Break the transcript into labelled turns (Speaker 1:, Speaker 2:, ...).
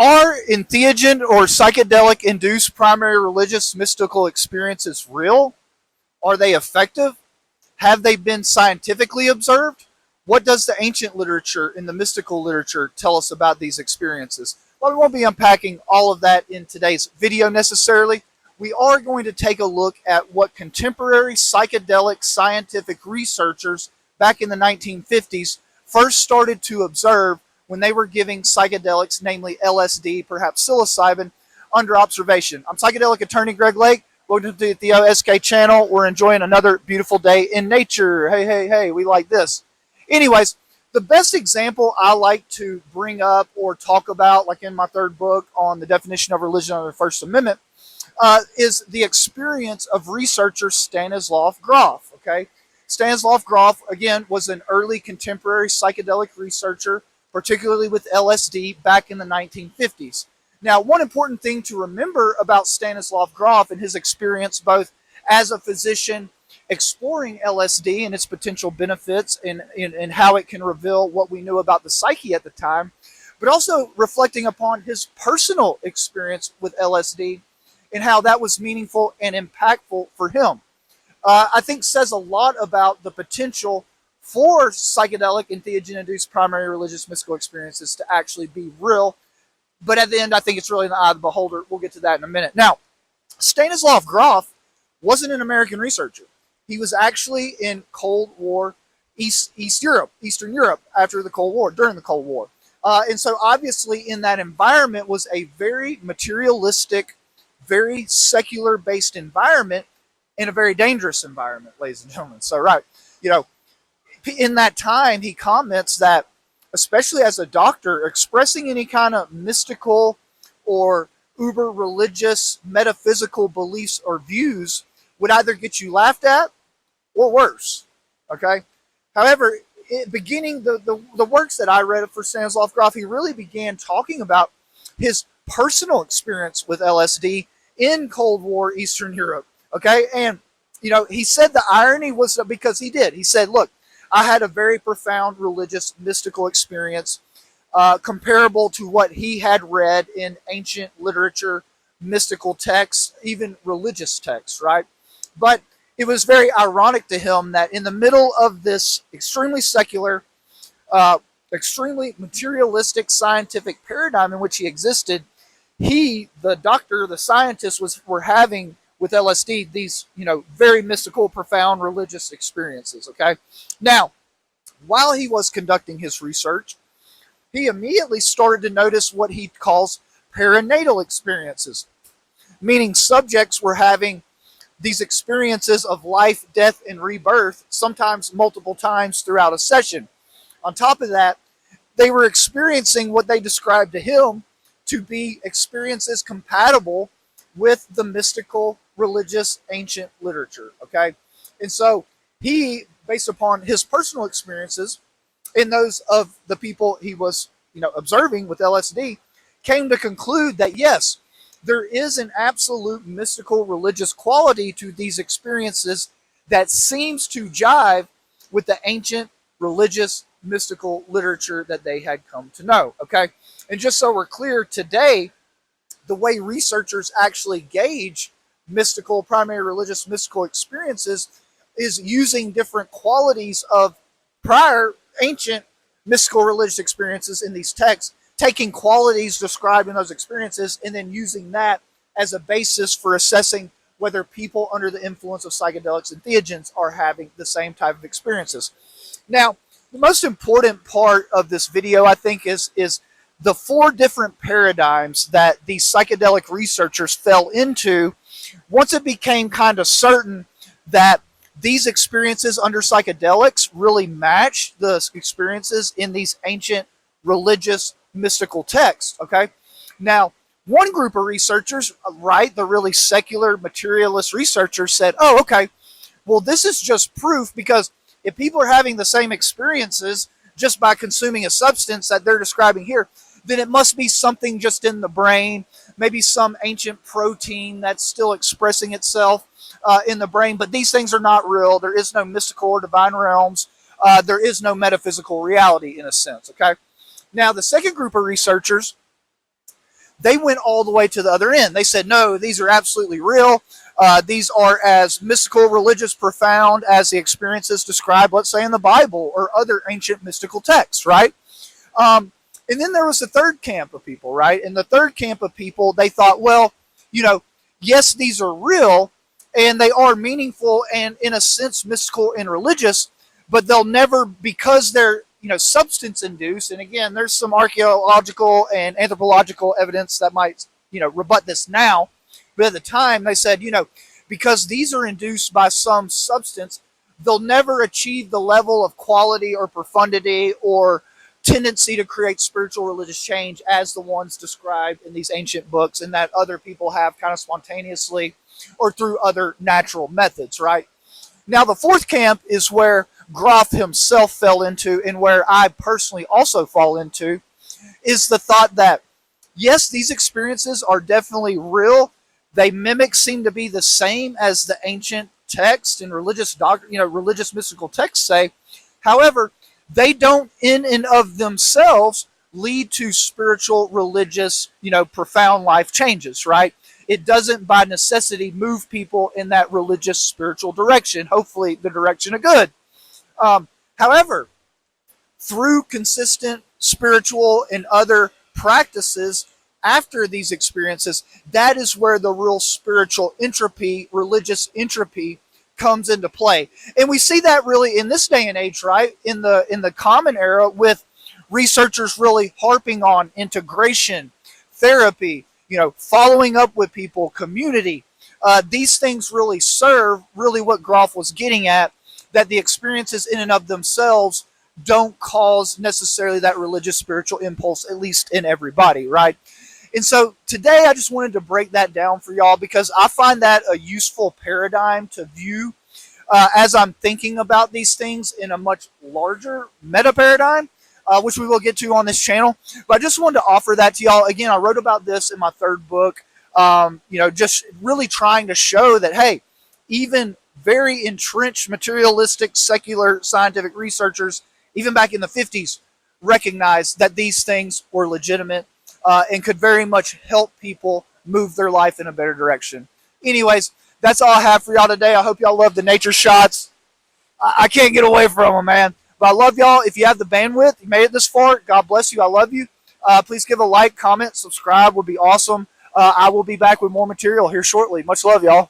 Speaker 1: Are entheogen or psychedelic induced primary religious mystical experiences real? Are they effective? Have they been scientifically observed? What does the ancient literature and the mystical literature tell us about these experiences? Well, we won't be unpacking all of that in today's video necessarily. We are going to take a look at what contemporary psychedelic scientific researchers back in the 1950s first started to observe when they were giving psychedelics, namely LSD, perhaps psilocybin, under observation. I'm psychedelic attorney Greg Lake. Welcome to the OSK channel. We're enjoying another beautiful day in nature. Hey, hey, hey, we like this. Anyways, the best example I like to bring up or talk about, like in my third book on the definition of religion under the First Amendment, is the experience of researcher Stanislav Grof. Okay, Stanislav Grof, again, was an early contemporary psychedelic researcher, particularly with LSD back in the 1950s. Now, one important thing to remember about Stanislav Grof and his experience both as a physician exploring LSD and its potential benefits and how it can reveal what we knew about the psyche at the time, but also reflecting upon his personal experience with LSD and how that was meaningful and impactful for him. I think says a lot about the potential for psychedelic and entheogen-induced primary religious mystical experiences to actually be real. But at the end, I think it's really in the eye of the beholder. We'll get to that in a minute. Now, Stanislav Grof wasn't an American researcher. He was actually in Cold War Eastern Europe after the Cold War, during the Cold War. And so obviously in that environment was a very materialistic, very secular-based environment and a very dangerous environment, ladies and gentlemen. So, right, in that time, he comments that, especially as a doctor, expressing any kind of mystical or uber religious metaphysical beliefs or views would either get you laughed at or worse. Okay. However, beginning the works that I read for Stanislav Grof, he really began talking about his personal experience with LSD in Cold War Eastern Europe. Okay. And, he said the irony was because he did. He said, look, I had a very profound religious mystical experience comparable to what he had read in ancient literature, mystical texts, even religious texts, right? But it was very ironic to him that in the middle of this extremely secular, extremely materialistic scientific paradigm in which he existed, he, the doctor, the scientist, were having with LSD these, very mystical, profound religious experiences, okay? Now, while he was conducting his research, he immediately started to notice what he calls perinatal experiences, meaning subjects were having these experiences of life, death, and rebirth, sometimes multiple times throughout a session. On top of that, they were experiencing what they described to him to be experiences compatible with the mystical, religious, ancient literature, okay? And so he, based upon his personal experiences and those of the people he was, observing with LSD, came to conclude that yes, there is an absolute mystical religious quality to these experiences that seems to jive with the ancient religious mystical literature that they had come to know, okay? And just so we're clear, today, the way researchers actually gauge mystical, primary religious mystical experiences is using different qualities of prior ancient mystical religious experiences in these texts, taking qualities described in those experiences and then using that as a basis for assessing whether people under the influence of psychedelics and entheogens are having the same type of experiences. Now, the most important part of this video, I think, is the four different paradigms that these psychedelic researchers fell into once it became kind of certain that these experiences under psychedelics really match the experiences in these ancient religious mystical texts, okay? Now, one group of researchers, right, the really secular materialist researchers said, oh, okay, well, this is just proof because if people are having the same experiences just by consuming a substance that they're describing here, then it must be something just in the brain, maybe some ancient protein that's still expressing itself in the brain. But these things are not real. There is no mystical or divine realms. There is no metaphysical reality in a sense, okay? Now, the second group of researchers they went all the way to the other end. They said, no, these are absolutely real. These are as mystical, religious, profound as the experiences described, let's say, in the Bible or other ancient mystical texts, right? And then there was the third camp of people, right? And the third camp of people, they thought, well, yes, these are real and they are meaningful and in a sense mystical and religious, but they'll never, because they're, substance induced. And again, there's some archaeological and anthropological evidence that might, rebut this now. But at the time, they said, because these are induced by some substance, they'll never achieve the level of quality or profundity or tendency to create spiritual religious change as the ones described in these ancient books and that other people have kind of spontaneously or through other natural methods, right? Now, the fourth camp is where Grof himself fell into and where I personally also fall into, is the thought that, yes, these experiences are definitely real. They seem to be the same as the ancient text and religious religious mystical texts say. However, they don't in and of themselves lead to spiritual, religious, profound life changes, right? It doesn't by necessity move people in that religious, spiritual direction, hopefully the direction of good. However, through consistent spiritual and other practices after these experiences, that is where the real spiritual entropy, religious entropy comes into play. And we see that really in this day and age, right? In the common era, with researchers really harping on integration, therapy, following up with people, community. These things really serve really what Grof was getting at, that the experiences in and of themselves don't cause necessarily that religious spiritual impulse, at least in everybody, right? And so today I just wanted to break that down for y'all because I find that a useful paradigm to view as I'm thinking about these things in a much larger meta paradigm, which we will get to on this channel. But I just wanted to offer that to y'all. Again, I wrote about this in my third book, just really trying to show that, hey, even very entrenched materialistic secular scientific researchers, even back in the 50s, recognized that these things were legitimate and could very much help people move their life in a better direction. Anyways, that's all I have for y'all today. I hope y'all love the nature shots. I can't get away from them, man. But I love y'all. If you have the bandwidth, you made it this far, God bless you. I love you. Please give a like, comment, subscribe would be awesome. I will be back with more material here shortly. Much love, y'all.